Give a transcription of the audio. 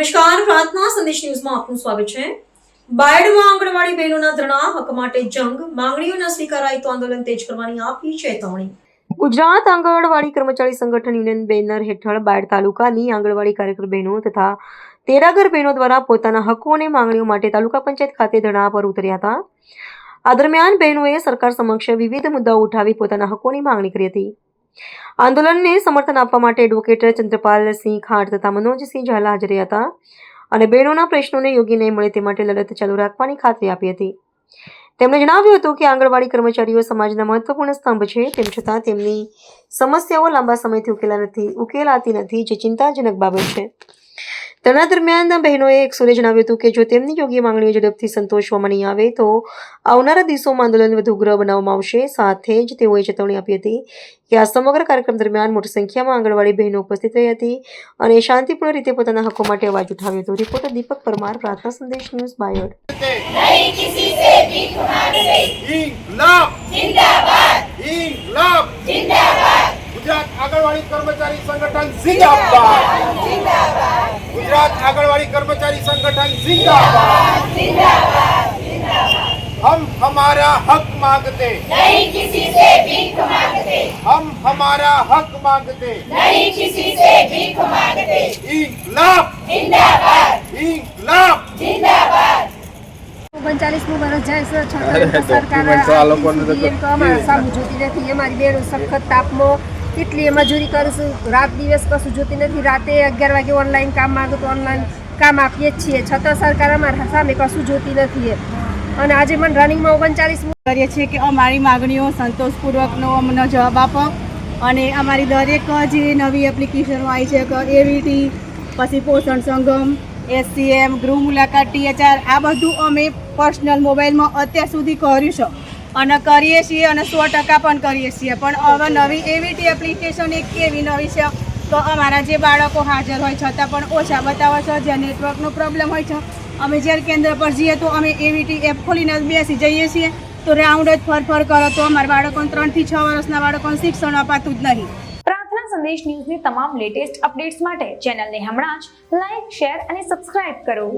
નમસ્કાર, પ્રાર્થના સંદેશ ન્યૂઝમાં આપનું સ્વાગત છે। બાયડમાં આંગણવાડી બહેનોના ધરણા હક માટે જંગ, માંગણીઓ ન સ્વીકારાય તો આંદોલન તેજ કરવાની આપી ચેતવણી। ગુજરાત આંગણવાડી કર્મચારી સંગઠન યુનિયન બેનર હેઠળ બાયડ તાલુકાની આંગણવાડી કાર્યકર બહેનો તથા તેરાગર બહેનો દ્વારા પોતાના હકો અને માંગણીઓ માટે તાલુકા પંચાયત ખાતે ધરણા પર ઉતર્યા હતા। આ દરમિયાન બહેનોએ સરકાર સમક્ષ વિવિધ મુદ્દાઓ ઉઠાવી પોતાના હકોની માંગણી કરી હતી। આંદોલનને સમર્થન આપવા માટે એડવોકેટ ચંદ્રપાલસિંહ ખાટ તથા મનોજસિંહ ઝાલા હાજર હતા અને બહેનોના પ્રશ્નોને યોગ્ય ન્યાય મળે તે માટે લડત ચાલુ રાખવાની ખાતરી આપી હતી। તેમણે જણાવ્યું હતું કે આંગણવાડી કર્મચારીઓ સમાજના મહત્વપૂર્ણ સ્તંભ છે, તેમ છતાં તેમની સમસ્યાઓ લાંબા સમયથી ઉકેલાતી નથી, જે ચિંતાજનક બાબત છે। તેના દરમિયાન બહેનોએ એક સુરે જણાવ્યું હતું કે જો તેમની યોગ્ય માંગણીઓ ઝડપથી સંતોષવામાં નહીં આવે તો આવનારા દિવસોમાં આંદોલન વધુ ઉગ્ર બનાવવામાં આવશે। સાથે જ તેઓએ ચેતવણી આપી હતી કે આ સમગ્ર કાર્યક્રમ દરમિયાન મોટી સંખ્યામાં આંગણવાડી બહેનો ઉપસ્થિત રહી હતી અને શાંતિપૂર્ણ રીતે પોતાના હકો માટે અવાજ ઉઠાવ્યો હતો। રિપોર્ટર દીપક પરમાર, પ્રાર્થના સંદેશ ન્યૂઝ, બાયડ। नहीं किसी से भीख मांगते, इंकलाब जिंदाबाद इंकलाब जिंदाबाद गुजरात आंगणवाड़ी कर्मचारी संगठन जिंदाबाद जिंदाबाद गुजरात आंगणवाड़ी कर्मचारी संगठन जिंदाबाद जिंदाबाद हम हमारा हक मांगते, नहीं किसी से भीख मांगते, हम हमारा हक मांगते, नहीं किसी से भीख मांगते, इंकलाब जिंदाबाद इंकलाब जिंदाबाद 39મું વર્ષ જાય છે છતાં સરકાર અમારા સામું જોતી નથી। અમારી બેનો સખત તાપમાં કેટલી મજૂરી કરીશું, રાત દિવસ કશું જોતી નથી। રાતે 11 વાગે ઓનલાઈન કામ માંગો તો ઓનલાઈન કામ આપીએ જ છીએ, છતાં સરકાર અમારા સામે કશું જોતી નથી। અને આજે મને રનિંગમાં 39મું કરીએ છીએ કે અમારી માગણીઓ સંતોષપૂર્વકનો અમને જવાબ આપો અને અમારી દરેક જે નવી એપ્લિકેશનો આવી છે કે એવીટી, પછી પોષણ સંગમ, SCM, ગૃહ મુલાકાત, THR, આ બધું અમે પર્સનલ મોબાઈલમાં અત્યાર સુધી કર્યું છે અને કરીએ છીએ અને 100% પણ કરીએ છીએ। પણ હવે નવી એવીટી એપ્લિકેશન એક એવી નવી છે તો અમારા જે બાળકો હાજર હોય છતાં પણ ઓછા બતાવે છે, જ્યાં નેટવર્કનો પ્રોબ્લેમ હોય છે, અમે જ્યારે કેન્દ્ર પર જઈએ તો અમે એવીટી એપ ખોલીને બેસી જઈએ છીએ તો રાઉન્ડ જ ફર કરો તો અમારા બાળકોને 3 થી 6 વર્ષના બાળકોને શિક્ષણ અપાતું જ નહીં। પ્રાર્થના સંદેશ ન્યૂઝની તમામ લેટેસ્ટ અપડેટ્સ માટે ચેનલને હમણાં જ લાઈક, શેર અને સબસ્ક્રાઇબ કરો।